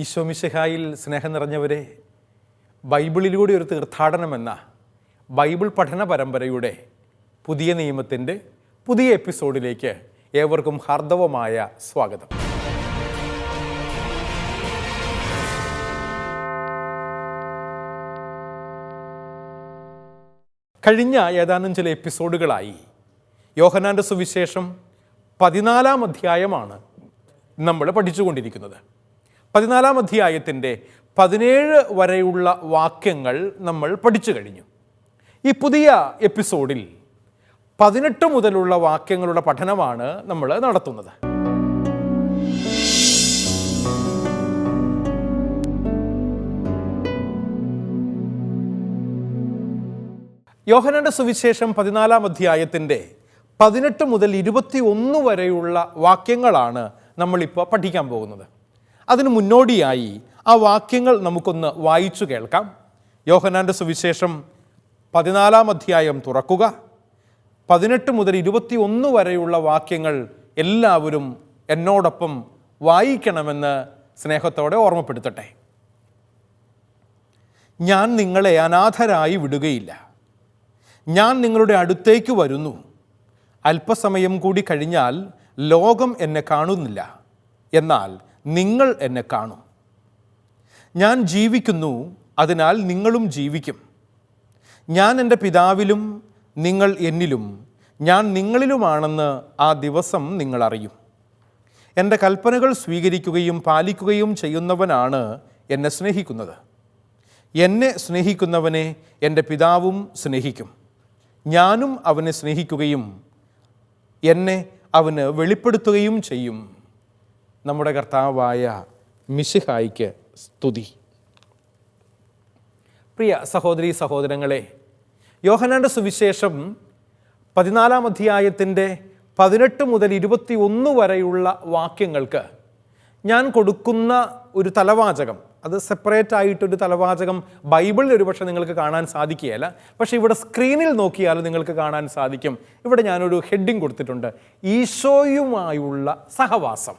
ഈശോ മിശിഹായിൽ സ്നേഹം നിറഞ്ഞവരെ, ബൈബിളിലൂടെ ഒരു തീർത്ഥാടനമെന്ന ബൈബിൾ പഠന പരമ്പരയുടെ പുതിയ നിയമത്തിൻ്റെ പുതിയ എപ്പിസോഡിലേക്ക് ഏവർക്കും ഹാർദവമായ സ്വാഗതം. കഴിഞ്ഞ ഏതാനും ചില എപ്പിസോഡുകളായി യോഹന്നാൻ്റെ സുവിശേഷം 14-ാം അധ്യായമാണ് നമ്മൾ പഠിച്ചുകൊണ്ടിരിക്കുന്നത്. 14-ാം അധ്യായത്തിൻ്റെ 17 വരെയുള്ള വാക്യങ്ങൾ നമ്മൾ പഠിച്ചു കഴിഞ്ഞു. ഈ പുതിയ എപ്പിസോഡിൽ 18 മുതലുള്ള വാക്യങ്ങളുടെ പഠനമാണ് നമ്മൾ നടത്തുന്നത്. യോഹന്നാൻ്റെ സുവിശേഷം 14-ാം അധ്യായത്തിൻ്റെ 18 മുതൽ 21 വരെയുള്ള വാക്യങ്ങളാണ് നമ്മളിപ്പോൾ പഠിക്കാൻ പോകുന്നത്. അതിനു മുന്നോടിയായി ആ വാക്യങ്ങൾ നമുക്കൊന്ന് വായിച്ചു കേൾക്കാം. യോഹന്നാൻ്റെ സുവിശേഷം 14-ാം അധ്യായം തുറക്കുക. 18 മുതൽ 21 വരെയുള്ള വാക്യങ്ങൾ എല്ലാവരും എന്നോടൊപ്പം വായിക്കണമെന്ന് സ്നേഹത്തോടെ ഓർമ്മപ്പെടുത്തട്ടെ. ഞാൻ നിങ്ങളെ അനാഥരായി വിടുകയില്ല. ഞാൻ നിങ്ങളുടെ അടുത്തേക്ക് വരുന്നു. അല്പസമയം കൂടി കഴിഞ്ഞാൽ ലോകം എന്നെ കാണുന്നില്ല, എന്നാൽ നിങ്ങൾ എന്നെ കാണും. ഞാൻ ജീവിക്കുന്നു, അതിനാൽ നിങ്ങളും ജീവിക്കും. ഞാൻ എൻ്റെ പിതാവിലും നിങ്ങൾ എന്നിലും ഞാൻ നിങ്ങളിലുമാണെന്ന് ആ ദിവസം നിങ്ങൾ അറിയും. എൻ്റെ കൽപ്പനകൾ സ്വീകരിക്കുകയും പാലിക്കുകയും ചെയ്യുന്നവനാണ് എന്നെ സ്നേഹിക്കുന്നത്. എന്നെ സ്നേഹിക്കുന്നവനെ എൻ്റെ പിതാവും സ്നേഹിക്കും. ഞാനും അവനെ സ്നേഹിക്കുകയും എന്നെ അവന് വെളിപ്പെടുത്തുകയും ചെയ്യും. നമ്മുടെ കർത്താവായ മിശിഹായ്ക്ക് സ്തുതി. പ്രിയ സഹോദരീ സഹോദരങ്ങളെ, യോഹന്നാൻ്റെ സുവിശേഷം 14-ാം അധ്യായത്തിൻ്റെ 18 മുതൽ 21 വരെയുള്ള വാക്യങ്ങൾക്ക് ഞാൻ കൊടുക്കുന്ന ഒരു തലവാചകം, അത് സെപ്പറേറ്റ് ആയിട്ടൊരു തലവാചകം ബൈബിളിൽ ഒരുപക്ഷെ നിങ്ങൾക്ക് കാണാൻ സാധിക്കുകയില്ല. പക്ഷേ ഇവിടെ സ്ക്രീനിൽ നോക്കിയാൽ നിങ്ങൾക്ക് കാണാൻ സാധിക്കും. ഇവിടെ ഞാനൊരു ഹെഡിങ് കൊടുത്തിട്ടുണ്ട്: ഈശോയുമായുള്ള സഹവാസം.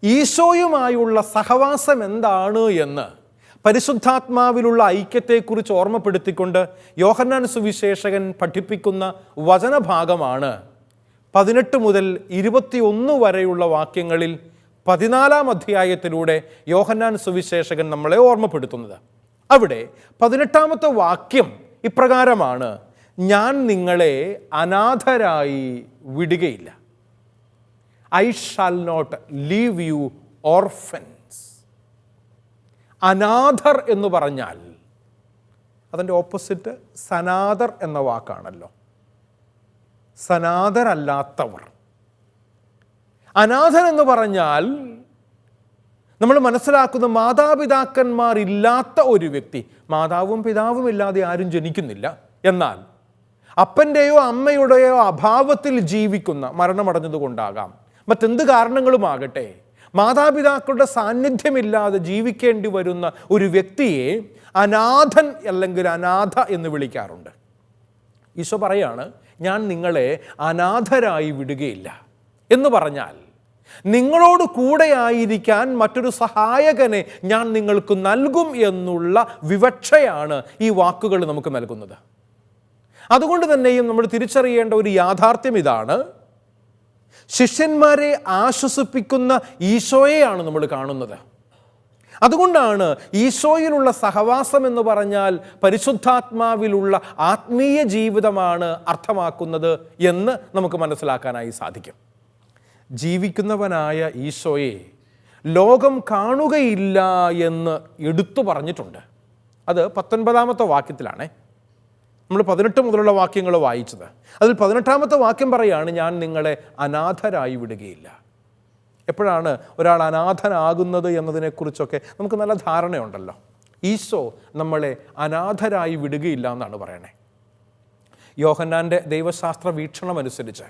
ഈശോയുമായുള്ള സഹവാസം എന്താണ് എന്ന് പരിശുദ്ധാത്മാവിലുള്ള ഐക്യത്തെക്കുറിച്ച് ഓർമ്മപ്പെടുത്തിക്കൊണ്ട് യോഹന്നാൻ സുവിശേഷകൻ പഠിപ്പിക്കുന്ന വചനഭാഗമാണ് 18 മുതൽ 21 വരെയുള്ള വാക്യങ്ങളിൽ 14-ാം അധ്യായത്തിലൂടെ യോഹന്നാൻ സുവിശേഷകൻ നമ്മളെ ഓർമ്മപ്പെടുത്തുന്നത്. അവിടെ 18-ാമത്തെ വാക്യം ഇപ്രകാരമാണ്: ഞാൻ നിങ്ങളെ അനാഥരായി വിടുകയില്ല. I shall not leave you orphans. അനാഥർ എന്ന് പറഞ്ഞാൽ അതിൻ്റെ ഓപ്പോസിറ്റ് സനാഥർ എന്ന വാക്കാണല്ലോ. സനാഥരല്ലാത്തവർ. അനാഥൻ എന്ന് പറഞ്ഞാൽ നമ്മൾ മനസ്സിലാക്കുന്ന മാതാപിതാക്കന്മാർ ഇല്ലാത്ത ഒരു വ്യക്തി. മാതാവും പിതാവും ഇല്ലാതെ ആരും ജനിക്കുന്നില്ല. എന്നാൽ അപ്പൻ്റെയോ അമ്മയുടെയോ അഭാവത്തിൽ ജീവിക്കുന്ന, മരണമടഞ്ഞതുകൊണ്ടാകാം, മറ്റെന്ത് കാരണങ്ങളുമാകട്ടെ, മാതാപിതാക്കളുടെ സാന്നിധ്യമില്ലാതെ ജീവിക്കേണ്ടി വരുന്ന ഒരു വ്യക്തിയെ അനാഥൻ അല്ലെങ്കിൽ അനാഥ എന്ന് വിളിക്കാറുണ്ട്. ഈശോ പറയാണ്, ഞാൻ നിങ്ങളെ അനാഥരായി വിടുകയില്ല. എന്ന് പറഞ്ഞാൽ നിങ്ങളോട് കൂടെയായിരിക്കാൻ മറ്റൊരു സഹായകനെ ഞാൻ നിങ്ങൾക്ക് നൽകും എന്നുള്ള വിവക്ഷയാണ് ഈ വാക്കുകൾ നമുക്ക് നൽകുന്നത്. അതുകൊണ്ട് തന്നെയും നമ്മൾ തിരിച്ചറിയേണ്ട ഒരു യാഥാർത്ഥ്യം ഇതാണ്: ശിഷ്യന്മാരെ ആശ്വസിപ്പിക്കുന്ന ഈശോയെയാണ് നമ്മൾ കാണുന്നത്. അതുകൊണ്ടാണ് ഈശോയിലുള്ള സഹവാസം എന്ന് പറഞ്ഞാൽ പരിശുദ്ധാത്മാവിലുള്ള ആത്മീയ ജീവിതമാണ് അർത്ഥമാക്കുന്നത് എന്ന് നമുക്ക് മനസ്സിലാക്കാനായി സാധിക്കും. ജീവിക്കുന്നവനായ ഈശോയെ ലോകം കാണുകയില്ല എന്ന് എടുത്തു പറഞ്ഞിട്ടുണ്ട്. അത് 19-ാമത്തെ വാക്യത്തിലാണ് നമ്മൾ 18 മുതലുള്ള വാക്യങ്ങൾ വായിച്ചത്. അതിൽ 18-ാമത്തെ വാക്യം പറയാണ്, ഞാൻ നിങ്ങളെ അനാഥരായി വിടുകയില്ല. എപ്പോഴാണ് ഒരാൾ അനാഥനാകുന്നത് എന്നതിനെക്കുറിച്ചൊക്കെ നമുക്ക് നല്ല ധാരണയുണ്ടല്ലോ. ഈശോ നമ്മളെ അനാഥരായി വിടുകയില്ല എന്നാണ് പറയണേ. യോഹന്നാൻ്റെ ദൈവശാസ്ത്ര വീക്ഷണമനുസരിച്ച്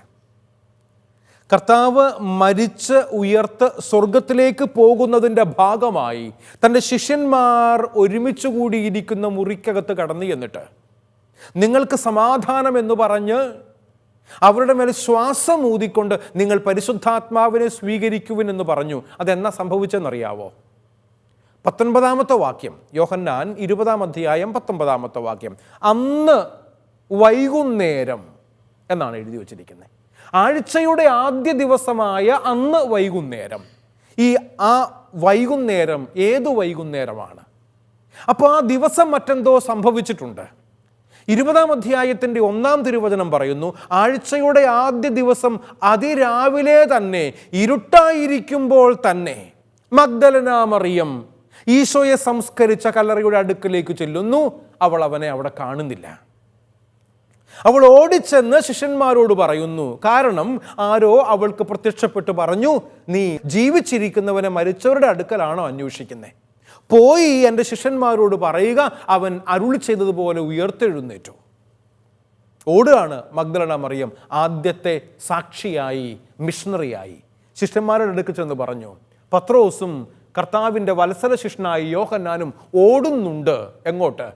കർത്താവ് മരിച്ച് ഉയർത്ത് സ്വർഗത്തിലേക്ക് പോകുന്നതിൻ്റെ ഭാഗമായി തൻ്റെ ശിഷ്യന്മാർ ഒരുമിച്ച് കൂടിയിരിക്കുന്ന മുറിക്കകത്ത് കടന്നു ചെന്നിട്ട് നിങ്ങൾക്ക് സമാധാനം എന്ന് പറഞ്ഞ് അവരുടെ മേൽ ശ്വാസം ഊതിക്കൊണ്ട് നിങ്ങൾ പരിശുദ്ധാത്മാവിനെ സ്വീകരിക്കുവിനെന്ന് പറഞ്ഞു. അതെന്നാ സംഭവിച്ചെന്നറിയാവോ? 19 വാക്യം, യോഹന്നാൻ 20 വാക്യം. അന്ന് വൈകുന്നേരം എന്നാണ് എഴുതി വച്ചിരിക്കുന്നത്. ആഴ്ചയുടെ ആദ്യ ദിവസമായ അന്ന് വൈകുന്നേരം. ആ വൈകുന്നേരം ഏതു വൈകുന്നേരമാണ്? അപ്പോൾ ആ ദിവസം മറ്റെന്തോ സംഭവിച്ചിട്ടുണ്ട്. 20 1 തിരുവചനം പറയുന്നു, ആഴ്ചയുടെ ആദ്യ ദിവസം അതിരാവിലെ തന്നെ, ഇരുട്ടായിരിക്കുമ്പോൾ തന്നെ മഗ്ദലന മറിയം ഈശോയെ സംസ്കരിച്ച കല്ലറയുടെ അടുക്കലേക്ക് ചെല്ലുന്നു. അവൾ അവനെ അവിടെ കാണുന്നില്ല. അവൾ ഓടിച്ചെന്ന് ശിഷ്യന്മാരോട് പറയുന്നു. കാരണം ആരോ അവൾക്ക് പ്രത്യക്ഷപ്പെട്ട് പറഞ്ഞു, നീ ജീവിച്ചിരിക്കുന്നവനെ മരിച്ചവരുടെ അടുക്കലാണോ അന്വേഷിക്കുന്നത്? പോയി എൻ്റെ ശിഷ്യന്മാരോട് പറയുക, അവൻ അരുളി ചെയ്തതുപോലെ ഉയർത്തെഴുന്നേറ്റു. ഓടുകയാണ് മഗ്ദലന മറിയം, ആദ്യത്തെ സാക്ഷിയായി, മിഷണറിയായി. ശിഷ്യന്മാരുടെ അടുക്ക് ചെന്ന് പറഞ്ഞു. പത്രോസും കർത്താവിൻ്റെ വത്സല ശിഷ്യനായ യോഹന്നാനും ഓടുന്നുണ്ട്. എങ്ങോട്ട്?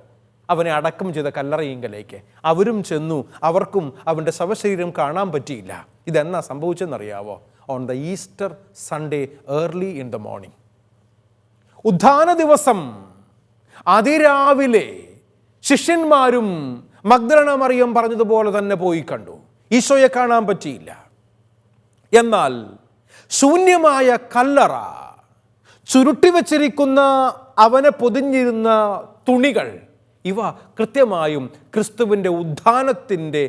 അവനെ അടക്കം ചെയ്ത കല്ലറയിങ്കലേക്ക്. അവരും ചെന്നു. അവർക്കും അവൻ്റെ ശവശരീരം കാണാൻ പറ്റിയില്ല. ഇതെന്നാ സംഭവിച്ചെന്നറിയാവോ? On the Easter Sunday early in the morning. ഉദ്ധാന ദിവസം അതിരാവിലെ ശിഷ്യന്മാരും മഗ്ദലന മറിയം പറഞ്ഞതുപോലെ തന്നെ പോയി കണ്ടു. ഈശോയെ കാണാൻ പറ്റിയില്ല. എന്നാൽ ശൂന്യമായ കല്ലറ, ചുരുട്ടിവെച്ചിരിക്കുന്ന അവനെ പൊതിഞ്ഞിരുന്ന തുണികൾ, ഇവ കൃത്യമായും ക്രിസ്തുവിൻ്റെ ഉദ്ധാനത്തിൻ്റെ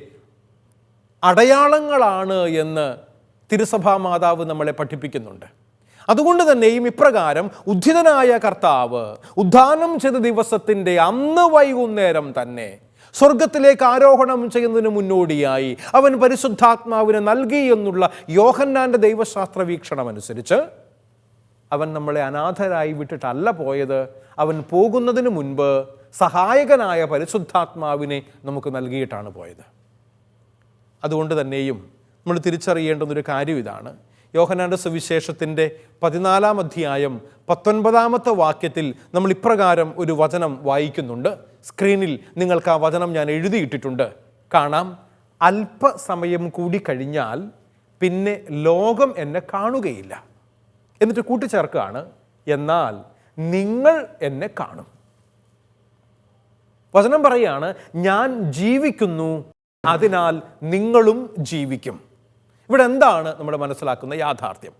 അടയാളങ്ങളാണ് എന്ന് തിരുസഭാ മാതാവ് നമ്മളെ പഠിപ്പിക്കുന്നുണ്ട്. അതുകൊണ്ട് തന്നെയും ഇപ്രകാരം ഉദ്ധിതനായ കർത്താവ് ഉദ്ധാനം ചെയ്ത ദിവസത്തിൻ്റെ അന്ന് വൈകുന്നേരം തന്നെ സ്വർഗത്തിലേക്ക് ആരോഹണം ചെയ്യുന്നതിന് മുന്നോടിയായി അവൻ പരിശുദ്ധാത്മാവിനെ നൽകി എന്നുള്ള യോഹന്നാൻ്റെ ദൈവശാസ്ത്ര വീക്ഷണം അനുസരിച്ച് അവൻ നമ്മളെ അനാഥരായി വിട്ടിട്ടല്ല പോയത്. അവൻ പോകുന്നതിന് മുൻപ് സഹായകനായ പരിശുദ്ധാത്മാവിനെ നമുക്ക് നൽകിയിട്ടാണ് പോയത്. അതുകൊണ്ട് തന്നെയും നമ്മൾ തിരിച്ചറിയേണ്ടുന്നൊരു കാര്യം ഇതാണ്. യോഹന്നാൻ്റെ സുവിശേഷത്തിൻ്റെ 14 19 വാക്യത്തിൽ നമ്മൾ ഇപ്രകാരം ഒരു വചനം വായിക്കുന്നുണ്ട്. സ്ക്രീനിൽ നിങ്ങൾക്ക് ആ വചനം ഞാൻ എഴുതിയിട്ടിട്ടുണ്ട്, കാണാം. അല്പസമയം കൂടി കഴിഞ്ഞാൽ പിന്നെ ലോകം എന്നെ കാണുകയില്ല. എന്നിട്ട് കൂട്ടിച്ചേർക്കുകയാണ്, എന്നാൽ നിങ്ങൾ എന്നെ കാണും. വചനം പറയുകയാണ്, ഞാൻ ജീവിക്കുന്നു, അതിനാൽ നിങ്ങളും ജീവിക്കും. ഇവിടെ എന്താണ് നമ്മൾ മനസ്സിലാക്കുന്ന യാഥാർത്ഥ്യം?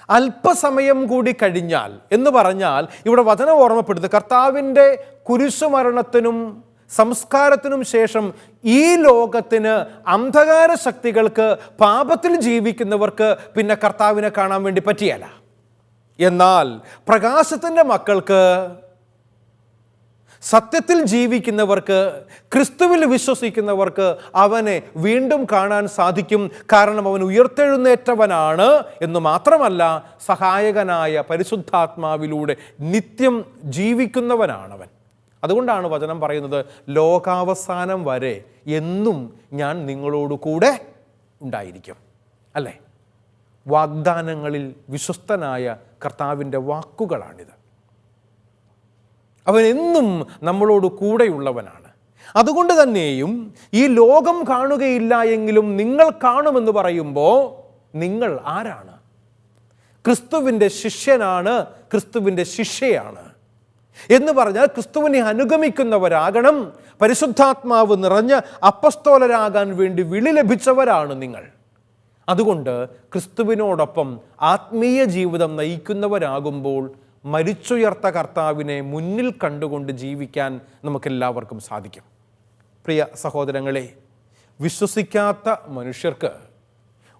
അല്പസമയം കൂടി കഴിഞ്ഞാൽ എന്ന് പറഞ്ഞാൽ ഇവിടെ വചനം ഓർമ്മപ്പെടുത്തുക, കർത്താവിൻ്റെ കുരിശുമരണത്തിനും സംസ്കാരത്തിനും ശേഷം ഈ ലോകത്തിന്, അന്ധകാര ശക്തികൾക്ക്, പാപത്തിൽ ജീവിക്കുന്നവർക്ക് പിന്നെ കർത്താവിനെ കാണാൻ വേണ്ടി പറ്റിയല്ല. എന്നാൽ പ്രകാശത്തിൻ്റെ മക്കൾക്ക്, സത്യത്തിൽ ജീവിക്കുന്നവർക്ക്, ക്രിസ്തുവിൽ വിശ്വസിക്കുന്നവർക്ക് അവനെ വീണ്ടും കാണാൻ സാധിക്കും. കാരണം അവൻ ഉയർത്തെഴുന്നേറ്റവനാണ് എന്ന് മാത്രമല്ല, സഹായകനായ പരിശുദ്ധാത്മാവിലൂടെ നിത്യം ജീവിക്കുന്നവനാണവൻ. അതുകൊണ്ടാണ് വചനം പറയുന്നത്, ലോകാവസാനം വരെ എന്നും ഞാൻ നിങ്ങളോട് കൂടെ ഉണ്ടായിരിക്കും. അല്ലേ? വാഗ്ദാനങ്ങളിൽ വിശ്വസ്തനായ കർത്താവിൻ്റെ വാക്കുകളാണിത്. അവൻ എന്നും നമ്മളോട് കൂടെയുള്ളവനാണ്. അതുകൊണ്ട് തന്നെയും ഈ ലോകം കാണുകയില്ല എങ്കിലും നിങ്ങൾ കാണുമെന്ന് പറയുമ്പോൾ നിങ്ങൾ ആരാണ്? ക്രിസ്തുവിൻ്റെ ശിഷ്യനാണ്, ക്രിസ്തുവിൻ്റെ ശിഷ്യയാണ് എന്ന് പറഞ്ഞാൽ ക്രിസ്തുവിനെ അനുഗമിക്കുന്നവരാകണം. പരിശുദ്ധാത്മാവ് നിറഞ്ഞ അപ്പസ്തോലരാകാൻ വേണ്ടി വിളി ലഭിച്ചവരാണ് നിങ്ങൾ. അതുകൊണ്ട് ക്രിസ്തുവിനോടൊപ്പം ആത്മീയ ജീവിതം നയിക്കുന്നവരാകുമ്പോൾ മരിച്ചുയർത്ത കർത്താവിനെ മുന്നിൽ കണ്ടുകൊണ്ട് ജീവിക്കാൻ നമുക്കെല്ലാവർക്കും സാധിക്കും. പ്രിയ സഹോദരങ്ങളെ, വിശ്വസിക്കാത്ത മനുഷ്യർക്ക്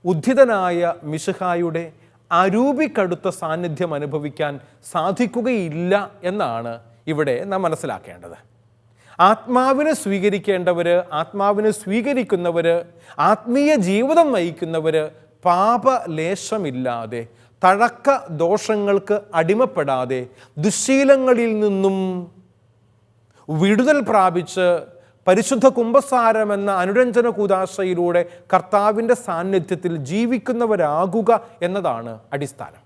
ഉദ്ധിതനായ മിശിഹായുടെ അരൂപിക്കടുത്ത സാന്നിധ്യം അനുഭവിക്കാൻ സാധിക്കുകയില്ല എന്നാണ് ഇവിടെ നാം മനസ്സിലാക്കേണ്ടത്. ആത്മാവിനെ സ്വീകരിക്കേണ്ടവർ, ആത്മാവിനെ സ്വീകരിക്കുന്നവർ, ആത്മീയ ജീവിതം നയിക്കുന്നവർ പാപലേശമില്ലാതെ, തഴക്ക ദോഷങ്ങൾക്ക് അടിമപ്പെടാതെ, ദുശ്ശീലങ്ങളിൽ നിന്നും വിടുതൽ പ്രാപിച്ച് പരിശുദ്ധ കുംഭസാരം എന്ന അനുരഞ്ജന കൂദാശയിലൂടെ കർത്താവിൻ്റെ സാന്നിധ്യത്തിൽ ജീവിക്കുന്നവരാകുക എന്നതാണ് അടിസ്ഥാനം.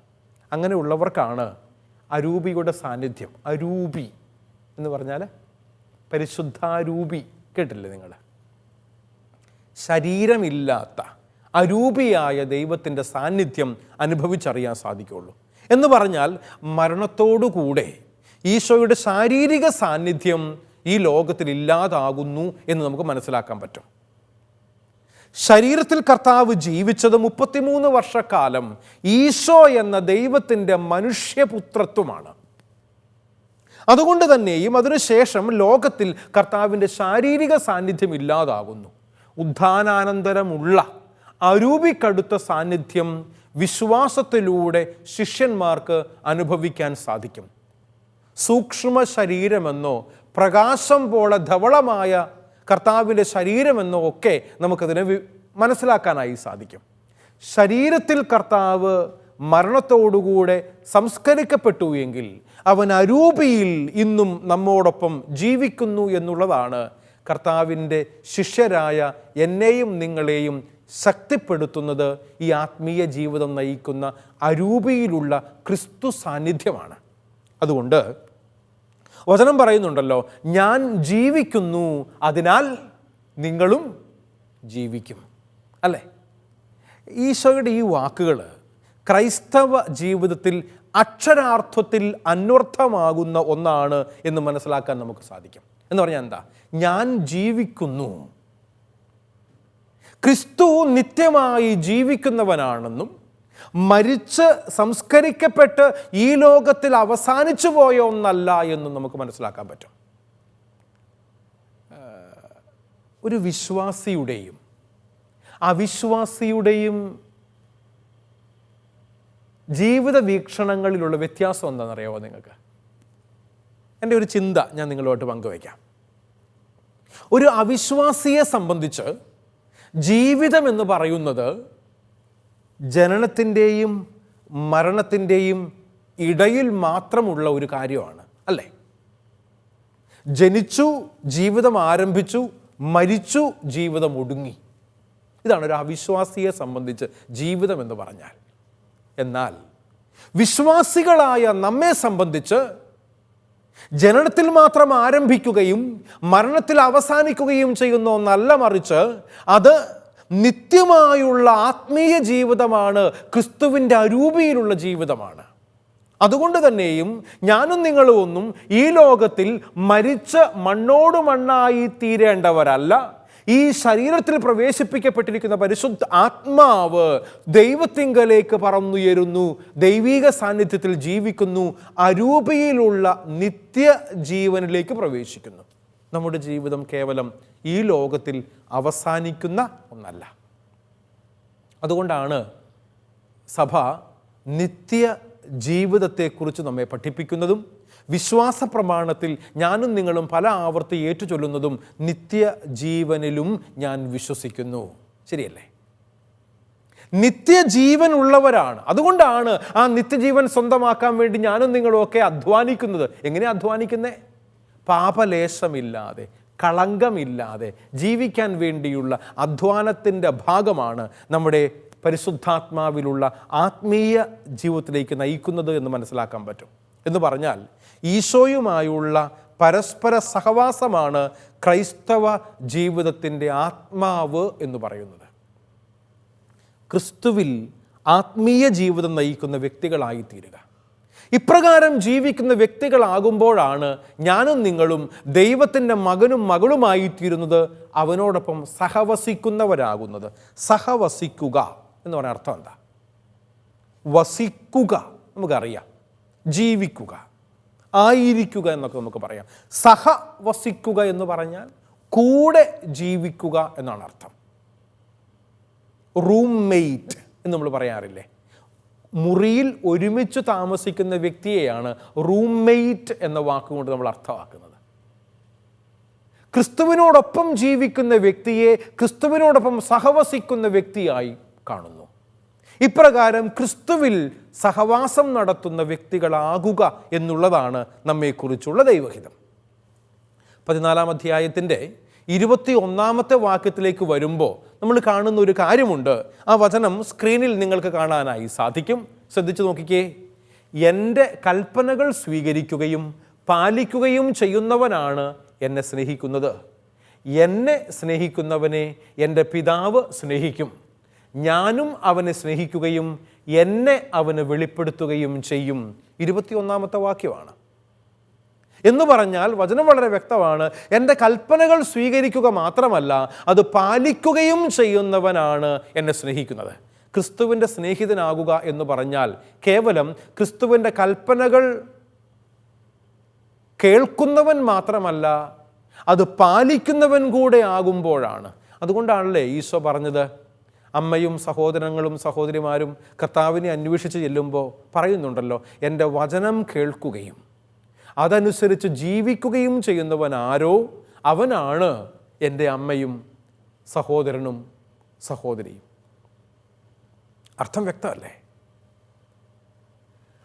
അങ്ങനെയുള്ളവർക്കാണ് അരൂപിയുടെ സാന്നിധ്യം. അരൂപി എന്ന് പറഞ്ഞാൽ പരിശുദ്ധാരൂപി കേട്ടില്ലേ നിങ്ങൾ? ശരീരമില്ലാത്ത അരൂപിയായ ദൈവത്തിൻ്റെ സാന്നിധ്യം അനുഭവിച്ചറിയാൻ സാധിക്കുകയുള്ളൂ. എന്ന് പറഞ്ഞാൽ മരണത്തോടുകൂടെ ഈശോയുടെ ശാരീരിക സാന്നിധ്യം ഈ ലോകത്തിൽ ഇല്ലാതാകുന്നു എന്ന് നമുക്ക് മനസ്സിലാക്കാൻ പറ്റും. ശരീരത്തിൽ കർത്താവ് ജീവിച്ചത് 33 വർഷക്കാലം ഈശോ എന്ന ദൈവത്തിൻ്റെ മനുഷ്യപുത്രത്വമാണ്. അതുകൊണ്ട് തന്നെയും അതിനുശേഷം ലോകത്തിൽ കർത്താവിൻ്റെ ശാരീരിക സാന്നിധ്യം ഇല്ലാതാകുന്നു. ഉത്ഥാനാനന്തരമുള്ള അരൂപിക്കടുത്ത സാന്നിധ്യം വിശ്വാസത്തിലൂടെ ശിഷ്യന്മാർക്ക് അനുഭവിക്കാൻ സാധിക്കും. സൂക്ഷ്മ ശരീരമെന്നോ പ്രകാശം പോലെ ധവളമായ കർത്താവിൻ്റെ ശരീരമെന്നോ ഒക്കെ നമുക്കതിനെ മനസ്സിലാക്കാനായി സാധിക്കും. ശരീരത്തിൽ കർത്താവ് മരണത്തോടുകൂടെ സംസ്കരിക്കപ്പെട്ടു എങ്കിൽ അവൻ അരൂപിയിൽ ഇന്നും നമ്മോടൊപ്പം ജീവിക്കുന്നു എന്നുള്ളതാണ് കർത്താവിൻ്റെ ശിഷ്യരായ എന്നെയും നിങ്ങളെയും ശക്തിപ്പെടുത്തുന്നത്. ഈ ആത്മീയ ജീവിതം നയിക്കുന്ന അരൂപിയിലുള്ള ക്രിസ്തു സാന്നിധ്യമാണ്. അതുകൊണ്ട് വചനം പറയുന്നുണ്ടല്ലോ, ഞാൻ ജീവിക്കുന്നു, അതിനാൽ നിങ്ങളും ജീവിക്കും, അല്ലേ? ഈശോയുടെ ഈ വാക്കുകൾ ക്രൈസ്തവ ജീവിതത്തിൽ അക്ഷരാർത്ഥത്തിൽ അന്വർത്ഥമാകുന്ന ഒന്നാണ് എന്ന് മനസ്സിലാക്കാൻ നമുക്ക് സാധിക്കും. എന്ന് പറഞ്ഞാൽ എന്താ? ഞാൻ ജീവിക്കുന്നു, ക്രിസ്തു നിത്യമായി ജീവിക്കുന്നവനാണെന്നും മരിച്ച് സംസ്കരിക്കപ്പെട്ട് ഈ ലോകത്തിൽ അവസാനിച്ചു പോയ ഒന്നല്ല എന്നും നമുക്ക് മനസ്സിലാക്കാൻ പറ്റും. ഒരു വിശ്വാസിയുടെയും അവിശ്വാസിയുടെയും ജീവിത വീക്ഷണങ്ങളിലുള്ള വ്യത്യാസം എന്താണെന്നറിയാമോ നിങ്ങൾക്ക്? എൻ്റെ ഒരു ചിന്ത ഞാൻ നിങ്ങളുമായിട്ട് പങ്കുവയ്ക്കാം. ഒരു അവിശ്വാസിയെ സംബന്ധിച്ച് ജീവിതം എന്ന് പറയുന്നത് ജനനത്തിൻ്റെയും മരണത്തിൻ്റെയും ഇടയിൽ മാത്രമുള്ള ഒരു കാര്യമാണ്, അല്ലേ? ജനിച്ചു, ജീവിതം ആരംഭിച്ചു, മരിച്ചു, ജീവിതം ഒടുങ്ങി. ഇതാണ് ഒരു അവിശ്വാസിയെ സംബന്ധിച്ച് ജീവിതം എന്ന് പറഞ്ഞാൽ. എന്നാൽ വിശ്വാസികളായ നമ്മെ സംബന്ധിച്ച് ജനനത്തിൽ മാത്രം ആരംഭിക്കുകയും മരണത്തിൽ അവസാനിക്കുകയും ചെയ്യുന്ന ഒന്നല്ല, മറിച്ച് അത് നിത്യമായുള്ള ആത്മീയ ജീവിതമാണ്, ക്രിസ്തുവിൻ്റെ അരൂപിയിലുള്ള ജീവിതമാണ്. അതുകൊണ്ട് തന്നെയും ഞാനും നിങ്ങളും ഒന്നും ഈ ലോകത്തിൽ മരിച്ച് മണ്ണോട് മണ്ണായി തീരേണ്ടവരല്ല. ഈ ശരീരത്തിൽ പ്രവേശിപ്പിക്കപ്പെട്ടിരിക്കുന്ന പരിശുദ്ധ ആത്മാവ് ദൈവത്തിങ്കലേക്ക് പറന്നുയരുന്നു, ദൈവിക സാന്നിധ്യത്തിൽ ജീവിക്കുന്നു, അരൂപിയിലുള്ള നിത്യജീവനിലേക്ക് പ്രവേശിക്കുന്നു. നമ്മുടെ ജീവിതം കേവലം ഈ ലോകത്തിൽ അവസാനിക്കുന്ന ഒന്നല്ല. അതുകൊണ്ടാണ് സഭ നിത്യ ജീവിതത്തെക്കുറിച്ച് നമ്മെ പഠിപ്പിക്കുന്നതും വിശ്വാസ പ്രമാണത്തിൽ ഞാനും നിങ്ങളും പല ആവർത്തി ഏറ്റുചൊല്ലുന്നതും നിത്യജീവനിലും ഞാൻ വിശ്വസിക്കുന്നു. ശരിയല്ലേ? നിത്യജീവൻ ഉള്ളവരാണ്. അതുകൊണ്ടാണ് ആ നിത്യജീവൻ സ്വന്തമാക്കാൻ വേണ്ടി ഞാനും നിങ്ങളും ഒക്കെ അധ്വാനിക്കുന്നത്. എങ്ങനെ അധ്വാനിക്കുന്നേ? പാപലേശമില്ലാതെ, കളങ്കമില്ലാതെ ജീവിക്കാൻ വേണ്ടിയുള്ള അധ്വാനത്തിൻ്റെ ഭാഗമാണ് നമ്മുടെ പരിശുദ്ധാത്മാവിലുള്ള ആത്മീയ ജീവിതത്തിലേക്ക് നയിക്കുന്നത് എന്ന് മനസ്സിലാക്കാൻ പറ്റും. എന്ന് പറഞ്ഞാൽ ഈശോയുമായുള്ള പരസ്പര സഹവാസമാണ് ക്രൈസ്തവ ജീവിതത്തിൻ്റെ ആത്മാവ് എന്ന് പറയുന്നത്. ക്രിസ്തുവിൽ ആത്മീയ ജീവിതം നയിക്കുന്ന വ്യക്തികളായി തീരുക. ഇപ്രകാരം ജീവിക്കുന്ന വ്യക്തികളാകുമ്പോഴാണ് ഞാനും നിങ്ങളും ദൈവത്തിൻ്റെ മകനും മകളുമായി തീരുന്നത്, അവനോടൊപ്പം സഹവസിക്കുന്നവരാകുന്നത്. സഹവസിക്കുക എന്ന് പറഞ്ഞ അർത്ഥം എന്താ? വസിക്കുക നമുക്കറിയാം, ജീവിക്കുക, ആയിരിക്കുക എന്നൊക്കെ നമുക്ക് പറയാം. സഹവസിക്കുക എന്ന് പറഞ്ഞാൽ കൂടെ ജീവിക്കുക എന്നാണ് അർത്ഥം. റൂംമേറ്റ് എന്ന് നമ്മൾ പറയാറില്ലേ? മുറിയിൽ ഒരുമിച്ച് താമസിക്കുന്ന വ്യക്തിയെയാണ് റൂംമേറ്റ് എന്ന വാക്കുകൊണ്ട് നമ്മൾ അർത്ഥമാക്കുന്നത്. ക്രിസ്തുവിനോടൊപ്പം ജീവിക്കുന്ന വ്യക്തിയെ ക്രിസ്തുവിനോടൊപ്പം സഹവസിക്കുന്ന വ്യക്തിയായി കാണുന്നു. ഇപ്രകാരം ക്രിസ്തുവിൽ സഹവാസം നടത്തുന്ന വ്യക്തികളാകുക എന്നുള്ളതാണ് നമ്മെക്കുറിച്ചുള്ള ദൈവഹിതം. 14-ാം അധ്യായത്തിൻ്റെ 21-ാമത്തെ വാക്യത്തിലേക്ക് വരുമ്പോൾ നമ്മൾ കാണുന്ന ഒരു കാര്യമുണ്ട്. ആ വചനം സ്ക്രീനിൽ നിങ്ങൾക്ക് കാണാനായി സാധിക്കും. ശ്രദ്ധിച്ചു നോക്കിക്കേ. എൻ്റെ കൽപ്പനകൾ സ്വീകരിക്കുകയും പാലിക്കുകയും ചെയ്യുന്നവനാണ് എന്നെ സ്നേഹിക്കുന്നത്. എന്നെ സ്നേഹിക്കുന്നവനെ എൻ്റെ പിതാവ് സ്നേഹിക്കും, ഞാനും അവനെ സ്നേഹിക്കുകയും എന്നെ അവന് വെളിപ്പെടുത്തുകയും ചെയ്യും. 21-ാമത്തെ വാക്യമാണ്. എന്ന് പറഞ്ഞാൽ വചനം വളരെ വ്യക്തമാണ്. എൻ്റെ കൽപ്പനകൾ സ്വീകരിക്കുക മാത്രമല്ല, അത് പാലിക്കുകയും ചെയ്യുന്നവനാണ് എന്നെ സ്നേഹിക്കുന്നത്. ക്രിസ്തുവിൻ്റെ സ്നേഹിതനാകുക എന്ന് പറഞ്ഞാൽ കേവലം ക്രിസ്തുവിൻ്റെ കൽപ്പനകൾ കേൾക്കുന്നവൻ മാത്രമല്ല, അത് പാലിക്കുന്നവൻ കൂടെ ആകുമ്പോഴാണ്. അതുകൊണ്ടാണല്ലേ ഈശോ പറഞ്ഞത്, അമ്മയും സഹോദരങ്ങളും സഹോദരിമാരും കർത്താവിനെ അന്വേഷിച്ച് ചെല്ലുമ്പോൾ പറയുന്നുണ്ടല്ലോ, എൻ്റെ വചനം കേൾക്കുകയും അതനുസരിച്ച് ജീവിക്കുകയും ചെയ്യുന്നവൻ ആരോ അവനാണ് എൻ്റെ അമ്മയും സഹോദരനും സഹോദരിയും. അർത്ഥം വ്യക്തമല്ലേ?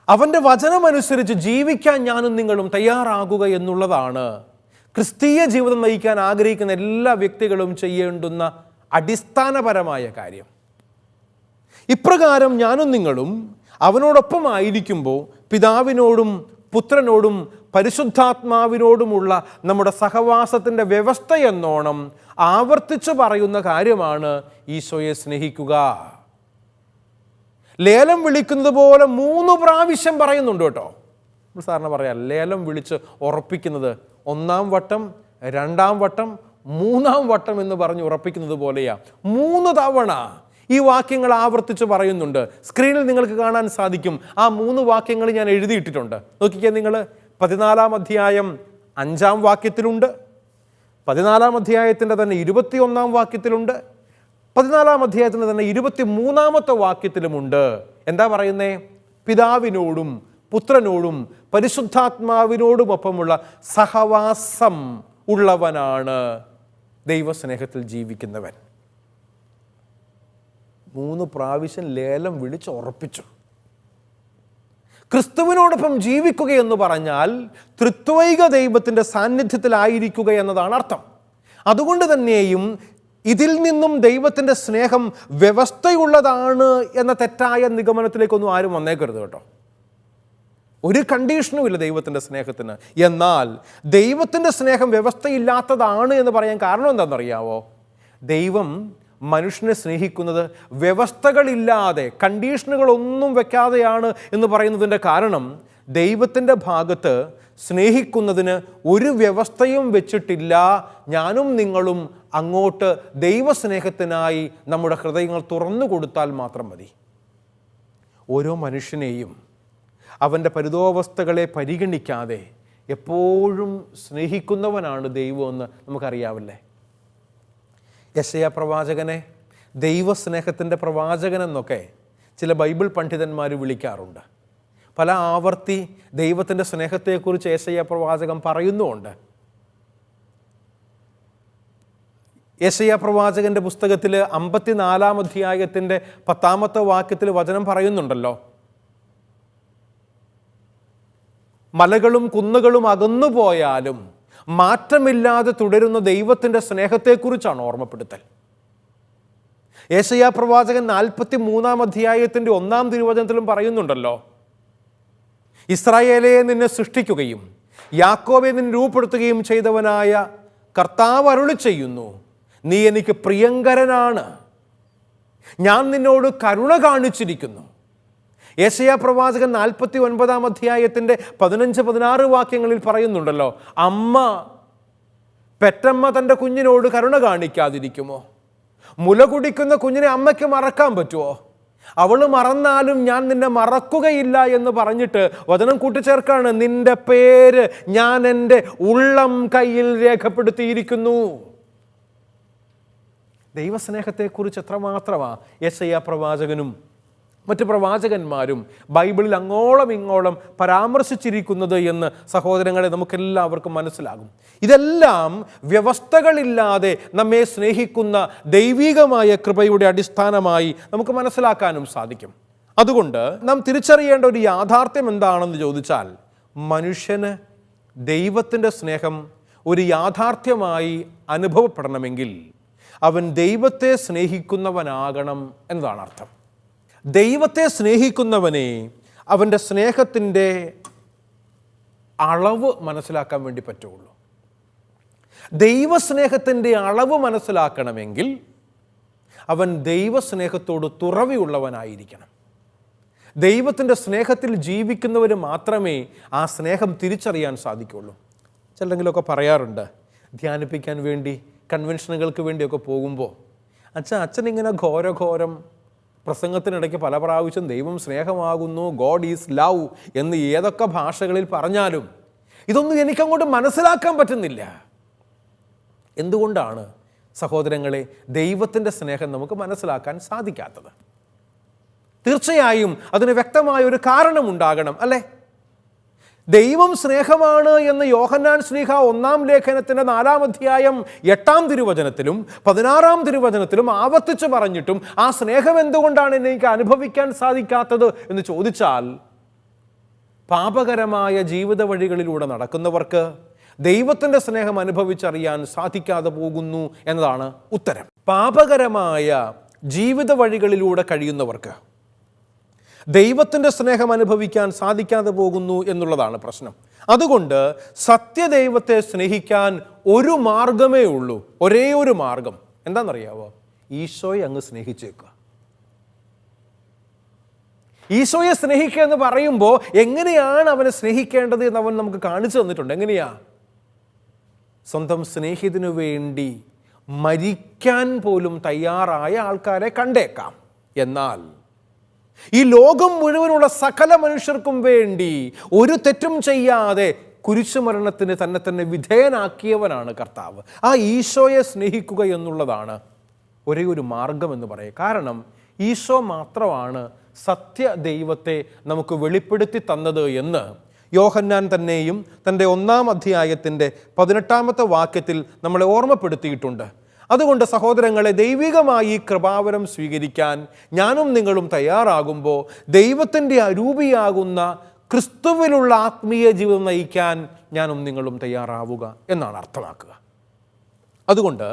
അവൻ്റെ വചനമനുസരിച്ച് ജീവിക്കാൻ ഞാനും നിങ്ങളും തയ്യാറാകുക എന്നുള്ളതാണ് ക്രിസ്തീയ ജീവിതം നയിക്കാൻ ആഗ്രഹിക്കുന്ന എല്ലാ വ്യക്തികളും ചെയ്യേണ്ടുന്ന അടിസ്ഥാനപരമായ കാര്യം. ഇപ്രകാരം ഞാനും നിങ്ങളും അവനോടൊപ്പം ആയിരിക്കുമ്പോൾ പിതാവിനോടും പുത്രനോടും പരിശുദ്ധാത്മാവിനോടുമുള്ള നമ്മുടെ സഹവാസത്തിൻ്റെ വ്യവസ്ഥയെന്നോണം ആവർത്തിച്ചു പറയുന്ന കാര്യമാണ് ഈശോയെ സ്നേഹിക്കുക. ലേലം വിളിക്കുന്നത് പോലെ 3 പ്രാവശ്യം പറയുന്നുണ്ട് കേട്ടോ. നമ്മൾ സാറിന് പറയാം, ലേലം വിളിച്ച് ഉറപ്പിക്കുന്നത് 1-ാം വട്ടം, 2-ാം വട്ടം, 3-ാം വട്ടം എന്ന് പറഞ്ഞ് ഉറപ്പിക്കുന്നത് പോലെയാ. 3 തവണ ഈ വാക്യങ്ങൾ ആവർത്തിച്ച് പറയുന്നുണ്ട്. സ്ക്രീനിൽ നിങ്ങൾക്ക് കാണാൻ സാധിക്കും. ആ 3 വാക്യങ്ങൾ ഞാൻ എഴുതിയിട്ടിട്ടുണ്ട്. നോക്കിക്കേ നിങ്ങൾ. 14-ാം അധ്യായം 5-ാം വാക്യത്തിലുണ്ട്, 14-ാം അധ്യായത്തിൻ്റെ തന്നെ 21-ാം വാക്യത്തിലുണ്ട്, 14-ാം അധ്യായത്തിൻ്റെ തന്നെ 23-ാമത്തെ വാക്യത്തിലുമുണ്ട്. എന്താ പറയുന്നേ? പിതാവിനോടും പുത്രനോടും പരിശുദ്ധാത്മാവിനോടുമൊപ്പമുള്ള സഹവാസം ഉള്ളവനാണ് ദൈവസ്നേഹത്തിൽ ജീവിക്കുന്നവൻ. 3 പ്രാവശ്യം ലേലം വിളിച്ച് ഉറപ്പിച്ചു. ക്രിസ്തുവിനോടൊപ്പം ജീവിക്കുക എന്ന് പറഞ്ഞാൽ ത്രിത്വൈക ദൈവത്തിൻ്റെ സാന്നിധ്യത്തിലായിരിക്കുക എന്നതാണ് അർത്ഥം. അതുകൊണ്ട് തന്നെയും ഇതിൽ നിന്നും ദൈവത്തിൻ്റെ സ്നേഹം വ്യവസ്ഥയുള്ളതാണ് എന്ന തെറ്റായ നിഗമനത്തിലേക്കൊന്നും ആരും വന്നേക്കരുത് കേട്ടോ. ഒരു കണ്ടീഷനുമില്ല ദൈവത്തിൻ്റെ സ്നേഹത്തിന്. എന്നാൽ ദൈവത്തിൻ്റെ സ്നേഹം വ്യവസ്ഥയില്ലാത്തതാണ് എന്ന് പറയാൻ കാരണം എന്താണെന്നറിയാവോ? ദൈവം മനുഷ്യനെ സ്നേഹിക്കുന്നത് വ്യവസ്ഥകളില്ലാതെ, കണ്ടീഷനുകളൊന്നും വെക്കാതെയാണ് എന്ന് പറയുന്നതിൻ്റെ കാരണം ദൈവത്തിൻ്റെ ഭാഗത്ത് സ്നേഹിക്കുന്നതിന് ഒരു വ്യവസ്ഥയും വെച്ചിട്ടില്ല. ഞാനും നിങ്ങളും അങ്ങോട്ട് ദൈവസ്നേഹത്തിനായി നമ്മുടെ ഹൃദയങ്ങൾ തുറന്നു കൊടുത്താൽ മാത്രം മതി. ഓരോ മനുഷ്യനെയും അവൻ്റെ പരിതോവസ്ഥകളെ പരിഗണിക്കാതെ എപ്പോഴും സ്നേഹിക്കുന്നവനാണ് ദൈവമെന്ന് നമുക്കറിയാവില്ലേ? യെശയ്യാ പ്രവാചകനെ ദൈവസ്നേഹത്തിൻ്റെ പ്രവാചകൻ എന്നൊക്കെ ചില ബൈബിൾ പണ്ഡിതന്മാർ വിളിക്കാറുണ്ട്. പല ആവർത്തി ദൈവത്തിൻ്റെ സ്നേഹത്തെക്കുറിച്ച് യെശയ്യാ പ്രവാചകൻ പറയുന്നുമുണ്ട്. യെശയ്യാ പ്രവാചകൻ്റെ പുസ്തകത്തിൽ 54-ാം അധ്യായത്തിൻ്റെ 10-ാമത്തെ വാക്യത്തിൽ വചനം പറയുന്നുണ്ടല്ലോ, മലകളും കുന്നുകളും അകന്നുപോയാലും മാറ്റമില്ലാതെ തുടരുന്ന ദൈവത്തിൻ്റെ സ്നേഹത്തെക്കുറിച്ചാണ് ഓർമ്മപ്പെടുത്തൽ. യെശയ്യാ പ്രവാചകൻ 43-ാം അധ്യായത്തിൻ്റെ 1-ാം തിരുവചനത്തിലും പറയുന്നുണ്ടല്ലോ, ഇസ്രായേലെ നിന്നെ സൃഷ്ടിക്കുകയും യാക്കോബെ നിന്നെ രൂപപ്പെടുത്തുകയും ചെയ്തവനായ കർത്താവ് അരുളി ചെയ്യുന്നു, നീ എനിക്ക് പ്രിയങ്കരനാണ്, ഞാൻ നിന്നോട് കരുണ കാണിച്ചിരിക്കുന്നു. യെശയ്യാ പ്രവാചകൻ 49-ാം അധ്യായത്തിൻ്റെ 15-16 വാക്യങ്ങളിൽ പറയുന്നുണ്ടല്ലോ, അമ്മ പെറ്റമ്മ തൻ്റെ കുഞ്ഞിനോട് കരുണ കാണിക്കാതിരിക്കുമോ? മുല കുടിക്കുന്ന കുഞ്ഞിനെ അമ്മയ്ക്ക് മറക്കാൻ പറ്റുമോ? അവൾ മറന്നാലും ഞാൻ നിന്നെ മറക്കുകയില്ല എന്ന് പറഞ്ഞിട്ട് വചനം കൂട്ടിച്ചേർക്കാണ്, നിന്റെ പേര് ഞാൻ എൻ്റെ ഉള്ളം കയ്യിൽ രേഖപ്പെടുത്തിയിരിക്കുന്നു. ദൈവസ്നേഹത്തെക്കുറിച്ച് എത്രമാത്രമാണ് യെശയ്യാ പ്രവാചകനും മറ്റ് പ്രവാചകന്മാരും ബൈബിളിൽ അങ്ങോളം ഇങ്ങോളം പരാമർശിച്ചിരിക്കുന്നത് എന്ന് സഹോദരങ്ങളെ നമുക്കെല്ലാവർക്കും മനസ്സിലാകും. ഇതെല്ലാം വ്യവസ്ഥകളില്ലാതെ നമ്മെ സ്നേഹിക്കുന്ന ദൈവികമായ കൃപയുടെ അടിസ്ഥാനമായി നമുക്ക് മനസ്സിലാക്കാനും സാധിക്കും. അതുകൊണ്ട് നാം തിരിച്ചറിയേണ്ട ഒരു യാഥാർത്ഥ്യം എന്താണെന്ന് ചോദിച്ചാൽ, മനുഷ്യന് ദൈവത്തിൻ്റെ സ്നേഹം ഒരു യാഥാർത്ഥ്യമായി അനുഭവപ്പെടണമെങ്കിൽ അവൻ ദൈവത്തെ സ്നേഹിക്കുന്നവനാകണം എന്നതാണ് അർത്ഥം. ദൈവത്തെ സ്നേഹിക്കുന്നവനെ അവൻ്റെ സ്നേഹത്തിൻ്റെ അളവ് മനസ്സിലാക്കാൻ വേണ്ടി പറ്റുള്ളൂ. ദൈവസ്നേഹത്തിൻ്റെ അളവ് മനസ്സിലാക്കണമെങ്കിൽ അവൻ ദൈവസ്നേഹത്തോട് തുറവിയുള്ളവനായിരിക്കണം. ദൈവത്തിൻ്റെ സ്നേഹത്തിൽ ജീവിക്കുന്നവർ മാത്രമേ ആ സ്നേഹം തിരിച്ചറിയാൻ സാധിക്കുള്ളൂ. ചിലരെങ്കിലുമൊക്കെ പറയാറുണ്ട്, ധ്യാനിപ്പിക്കാൻ വേണ്ടി കൺവെൻഷനുകൾക്ക് വേണ്ടിയൊക്കെ പോകുമ്പോൾ അച്ഛനിങ്ങനെ ഘോരം പ്രസംഗത്തിനിടയ്ക്ക് പല പ്രാവശ്യം ദൈവം സ്നേഹമാകുന്നു, ഗോഡ് ഈസ് ലവ് എന്ന് ഏതൊക്കെ ഭാഷകളിൽ പറഞ്ഞാലും ഇതൊന്നും എനിക്കങ്ങോട്ട് മനസ്സിലാക്കാൻ പറ്റുന്നില്ല. എന്തുകൊണ്ടാണ് സഹോദരങ്ങളെ ദൈവത്തിൻ്റെ സ്നേഹം നമുക്ക് മനസ്സിലാക്കാൻ സാധിക്കാത്തത്? തീർച്ചയായും അതിന് വ്യക്തമായ ഒരു കാരണമുണ്ടാകണം, അല്ലേ? ദൈവം സ്നേഹമാണ് എന്ന് യോഹന്നാൻ ശ്ലീഹ 1-ാം ലേഖനത്തിൻ്റെ 4-ാം അധ്യായം 8-ാം തിരുവചനത്തിലും 16-ാം തിരുവചനത്തിലും ആവർത്തിച്ച് പറഞ്ഞിട്ടും ആ സ്നേഹം എന്തുകൊണ്ടാണ് എനിക്ക് അനുഭവിക്കാൻ സാധിക്കാത്തത് എന്ന് ചോദിച്ചാൽ, പാപകരമായ ജീവിത വഴികളിലൂടെ നടക്കുന്നവർക്ക് ദൈവത്തിൻ്റെ സ്നേഹം അനുഭവിച്ചറിയാൻ സാധിക്കാതെ പോകുന്നു എന്നതാണ് ഉത്തരം. പാപകരമായ ജീവിത വഴികളിലൂടെ കഴിയുന്നവർക്ക് ദൈവത്തിൻ്റെ സ്നേഹം അനുഭവിക്കാൻ സാധിക്കാതെ പോകുന്നു എന്നുള്ളതാണ് പ്രശ്നം. അതുകൊണ്ട് സത്യദൈവത്തെ സ്നേഹിക്കാൻ ഒരു മാർഗമേ ഉള്ളൂ, ഒരേ ഒരു മാർഗം. എന്താണെന്നറിയാവോ? ഈശോയെ അങ്ങ് സ്നേഹിച്ചേക്കുക. ഈശോയെ സ്നേഹിക്കുക എന്ന് പറയുമ്പോൾ എങ്ങനെയാണ് അവനെ സ്നേഹിക്കേണ്ടത് എന്ന് അവൻ നമുക്ക് കാണിച്ചു തന്നിട്ടുണ്ട്. എങ്ങനെയാ? സ്വന്തം സ്നേഹിതനു വേണ്ടി മരിക്കാൻ പോലും തയ്യാറായ ആൾക്കാരെ കണ്ടേക്കാം. എന്നാൽ ഈ ലോകം മുഴുവനുള്ള സകല മനുഷ്യർക്കും വേണ്ടി ഒരു തെറ്റും ചെയ്യാതെ കുരിശുമരണത്തിന് തന്നെ വിധേയനാക്കിയവനാണ് കർത്താവ്. ആ ഈശോയെ സ്നേഹിക്കുക എന്നുള്ളതാണ് ഒരേ ഒരു മാർഗം എന്ന് പറയും. കാരണം ഈശോ മാത്രമാണ് സത്യ ദൈവത്തെ നമുക്ക് വെളിപ്പെടുത്തി തന്നത് എന്ന് യോഹന്നാൻ തന്നെയും തൻ്റെ 1-ാം അധ്യായത്തിൻ്റെ 18-ാമത്തെ വാക്യത്തിൽ നമ്മളെ ഓർമ്മപ്പെടുത്തിയിട്ടുണ്ട്. അതുകൊണ്ട് സഹോദരങ്ങളെ, ദൈവികമായി ഈ കൃപാവരം സ്വീകരിക്കാൻ ഞാനും നിങ്ങളും തയ്യാറാകുമ്പോൾ ദൈവത്തിൻ്റെ അരൂപിയാകുന്ന ക്രിസ്തുവിലുള്ള ആത്മീയ ജീവിതം നയിക്കാൻ ഞാനും നിങ്ങളും തയ്യാറാവുക എന്നാണ് അർത്ഥമാക്കുക. അതുകൊണ്ട്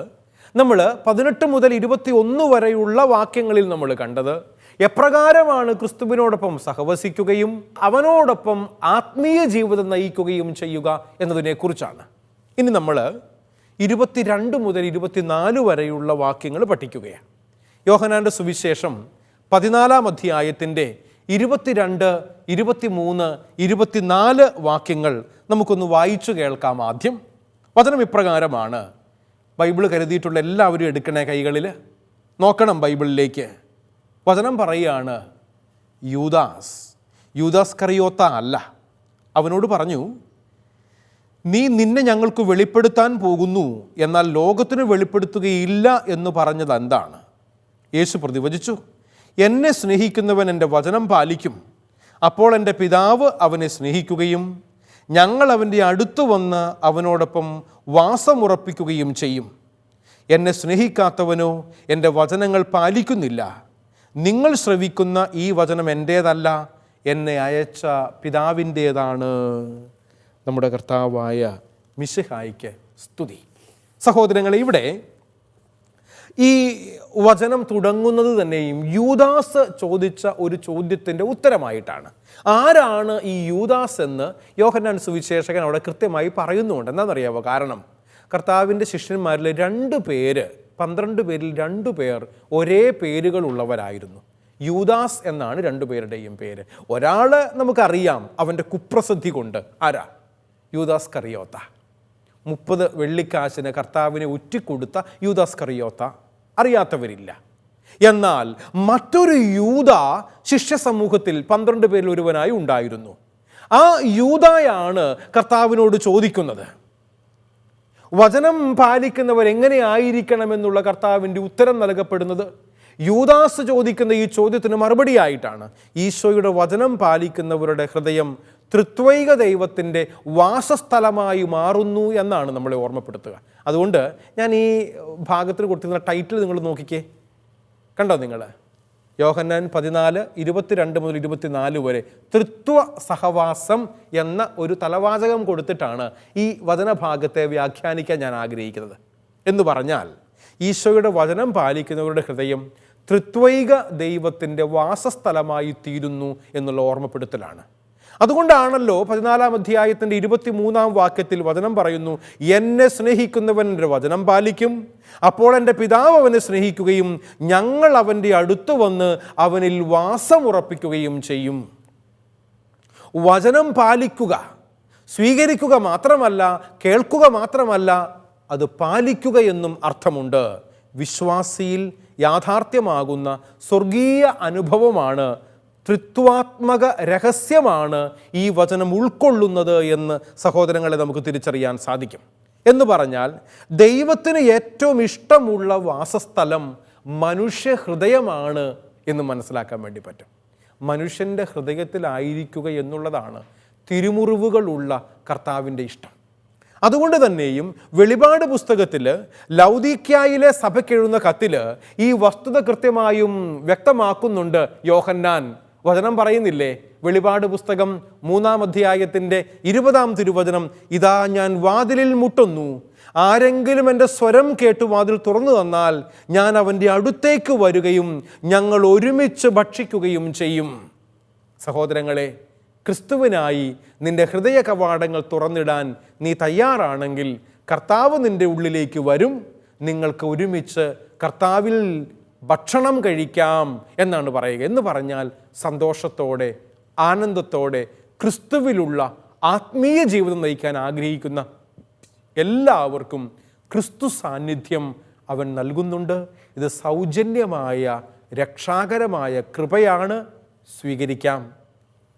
നമ്മൾ 18 മുതൽ 21 വരെയുള്ള വാക്യങ്ങളിൽ നമ്മൾ കണ്ടത് എപ്രകാരമാണ് ക്രിസ്തുവിനോടൊപ്പം സഹവസിക്കുകയും അവനോടൊപ്പം ആത്മീയ ജീവിതം നയിക്കുകയും ചെയ്യുക എന്നതിനെക്കുറിച്ചാണ്. ഇനി നമ്മൾ 22 മുതൽ 24 വരെയുള്ള വാക്യങ്ങൾ പഠിക്കുകയാണ്. യോഹന്നാൻ്റെ സുവിശേഷം 14-ാം അധ്യായത്തിൻ്റെ 22, 23, 24 വാക്യങ്ങൾ നമുക്കൊന്ന് വായിച്ചു കേൾക്കാം. ആദ്യം വചനം ഇപ്രകാരമാണ്. ബൈബിൾ കരുതിയിട്ടുള്ള എല്ലാവരും എടുക്കണേ കൈകളിൽ, നോക്കണം ബൈബിളിലേക്ക്. വചനം പറയുകയാണ്, യൂദാസ് കറിയോത്ത അല്ല, അവനോട് പറഞ്ഞു, നീ നിന്നെ ഞങ്ങൾക്ക് വെളിപ്പെടുത്താൻ പോകുന്നു, എന്നാൽ ലോകത്തിന് വെളിപ്പെടുത്തുകയില്ല എന്ന് പറഞ്ഞത് എന്താണ്? യേശു പ്രതിവചിച്ചു, എന്നെ സ്നേഹിക്കുന്നവൻ എൻ്റെ വചനം പാലിക്കും. അപ്പോൾ എൻ്റെ പിതാവ് അവനെ സ്നേഹിക്കുകയും ഞങ്ങൾ അവൻ്റെ അടുത്ത് വന്ന് അവനോടൊപ്പം വാസമുറപ്പിക്കുകയും ചെയ്യും. എന്നെ സ്നേഹിക്കാത്തവനോ എൻ്റെ വചനങ്ങൾ പാലിക്കുന്നില്ല. നിങ്ങൾ ശ്രവിക്കുന്ന ഈ വചനം എൻ്റേതല്ല, എന്നെ അയച്ച പിതാവിൻ്റേതാണ്. നമ്മുടെ കർത്താവായ മിശിഹായിക്ക് സ്തുതി. സഹോദരങ്ങളെ, ഇവിടെ ഈ വചനം തുടങ്ങുന്നത് തന്നെയും യൂദാസ് ചോദിച്ച ഒരു ചോദ്യത്തിൻ്റെ ഉത്തരമായിട്ടാണ്. ആരാണ് ഈ യൂദാസ് എന്ന് യോഹന്നാൻ സുവിശേഷകൻ അവിടെ കൃത്യമായി പറയുന്നുണ്ട്. എന്താണെന്നറിയാമോ? കാരണം കർത്താവിൻ്റെ ശിഷ്യന്മാരിൽ 2 പേര്, 12 പേരിൽ 2 പേർ ഒരേ പേരുകളുള്ളവരായിരുന്നു. യൂദാസ് എന്നാണ് 2 പേരുടെയും പേര്. ഒരാൾ നമുക്കറിയാം അവൻ്റെ കുപ്രസിദ്ധി കൊണ്ട്. ആരാ? യൂദാസ് കറിയോത്ത. 30 വെള്ളിക്കാശിന് കർത്താവിനെ ഒറ്റിക്കൊടുത്ത യൂദാസ് കറിയോത്ത അറിയാത്തവരില്ല. എന്നാൽ മറ്റൊരു യൂദ ശിഷ്യ സമൂഹത്തിൽ 12 പേരിൽ ഒരുവനായി ഉണ്ടായിരുന്നു. ആ യൂദായാണ് കർത്താവിനോട് ചോദിക്കുന്നത്. വചനം പാലിക്കുന്നവർ എങ്ങനെയായിരിക്കണമെന്നുള്ള കർത്താവിൻ്റെ ഉത്തരം നൽകപ്പെടുന്നത് യൂദാസ് ചോദിക്കുന്ന ഈ ചോദ്യത്തിന് മറുപടിയായിട്ടാണ്. ഈശോയുടെ വചനം പാലിക്കുന്നവരുടെ ഹൃദയം ത്രിത്വൈക ദൈവത്തിൻ്റെ വാസസ്ഥലമായി മാറുന്നു എന്നാണ് നമ്മളെ ഓർമ്മപ്പെടുത്തുക. അതുകൊണ്ട് ഞാൻ ഈ ഭാഗത്തിന് കൊടുത്തിരുന്ന ടൈറ്റിൽ നിങ്ങൾ നോക്കിക്കേ, കണ്ടോ നിങ്ങൾ? യോഹന്നാൻ 14, 22 മുതൽ 24 വരെ ത്രിത്വ സഹവാസം എന്ന ഒരു തലവാചകം കൊടുത്തിട്ടാണ് ഈ വചനഭാഗത്തെ വ്യാഖ്യാനിക്കാൻ ഞാൻ ആഗ്രഹിക്കുന്നത്. എന്ന് പറഞ്ഞാൽ ഈശോയുടെ വചനം പാലിക്കുന്നവരുടെ ഹൃദയം ത്രിത്വൈക ദൈവത്തിൻ്റെ വാസസ്ഥലമായി തീരുന്നു എന്നുള്ള ഓർമ്മപ്പെടുത്തലാണ്. അതുകൊണ്ടാണല്ലോ 14-ാം അധ്യായത്തിൻ്റെ 23-ാം വാക്യത്തിൽ വചനം പറയുന്നു, എന്നെ സ്നേഹിക്കുന്നവൻ എൻ്റെ വചനം പാലിക്കും, അപ്പോൾ എൻ്റെ പിതാവ് അവനെ സ്നേഹിക്കുകയും ഞങ്ങൾ അവൻ്റെ അടുത്ത് വന്ന് അവനിൽ വാസമുറപ്പിക്കുകയും ചെയ്യും. വചനം പാലിക്കുക, സ്വീകരിക്കുക മാത്രമല്ല, കേൾക്കുക മാത്രമല്ല, അത് പാലിക്കുക എന്നും അർത്ഥമുണ്ട്. വിശ്വാസിയിൽ യാഥാർത്ഥ്യമാകുന്ന സ്വർഗീയ അനുഭവമാണ്, ത്രിത്വാത്മക രഹസ്യമാണ് ഈ വചനം ഉൾക്കൊള്ളുന്നത് എന്ന് സഹോദരങ്ങളെ നമുക്ക് തിരിച്ചറിയാൻ സാധിക്കും. എന്ന് പറഞ്ഞാൽ ദൈവത്തിന് ഏറ്റവും ഇഷ്ടമുള്ള വാസസ്ഥലം മനുഷ്യ ഹൃദയമാണ് എന്ന് മനസ്സിലാക്കാൻ വേണ്ടി പറ്റും. മനുഷ്യൻ്റെ ഹൃദയത്തിലായിരിക്കുക എന്നുള്ളതാണ് തിരുമുറിവുകളുള്ള കർത്താവിൻ്റെ ഇഷ്ടം. അതുകൊണ്ട് തന്നെയും വെളിപാട് പുസ്തകത്തിൽ ലൗദീക്യായിലെ സഭയ്ക്കെഴുതുന്ന കത്തിൽ ഈ വസ്തുത കൃത്യമായും വ്യക്തമാക്കുന്നുണ്ട് യോഹന്നാൻ. വചനം പറയുന്നില്ലേ, വെളിപാട് പുസ്തകം 3-ാം അധ്യായത്തിൻ്റെ 20-ാം തിരുവചനം, ഇതാ ഞാൻ വാതിലിൽ മുട്ടുന്നു, ആരെങ്കിലും എൻ്റെ സ്വരം കേട്ടു വാതിൽ തുറന്നു തന്നാൽ ഞാൻ അവൻ്റെ അടുത്തേക്ക് വരികയും ഞങ്ങൾ ഒരുമിച്ച് ഭക്ഷിക്കുകയും ചെയ്യും. സഹോദരങ്ങളെ, ക്രിസ്തുവിനായി നിന്റെ ഹൃദയ കവാടങ്ങൾ തുറന്നിടാൻ നീ തയ്യാറാണെങ്കിൽ കർത്താവ് നിന്റെ ഉള്ളിലേക്ക് വരും. നിങ്ങൾക്ക് ഒരുമിച്ച് കർത്താവിൽ ഭക്ഷണം കഴിക്കാം എന്നാണ് പറയുക. എന്ന് പറഞ്ഞാൽ സന്തോഷത്തോടെ, ആനന്ദത്തോടെ ക്രിസ്തുവിലുള്ള ആത്മീയ ജീവിതം നയിക്കാൻ ആഗ്രഹിക്കുന്ന എല്ലാവർക്കും ക്രിസ്തു സാന്നിധ്യം അവൻ നൽകുന്നുണ്ട്. ഇത് സൗജന്യമായ രക്ഷാകരമായ കൃപയാണ്. സ്വീകരിക്കാം,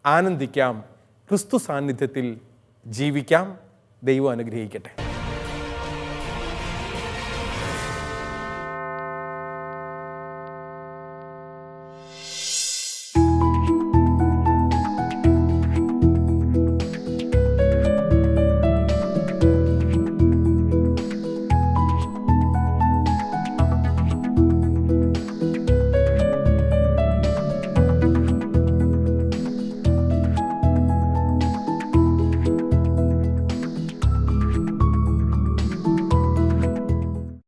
ആനന്ദിക്കാം, ക്രിസ്തു സാന്നിധ്യത്തിൽ ജീവിക്കാം. ദൈവം അനുഗ്രഹിക്കട്ടെ.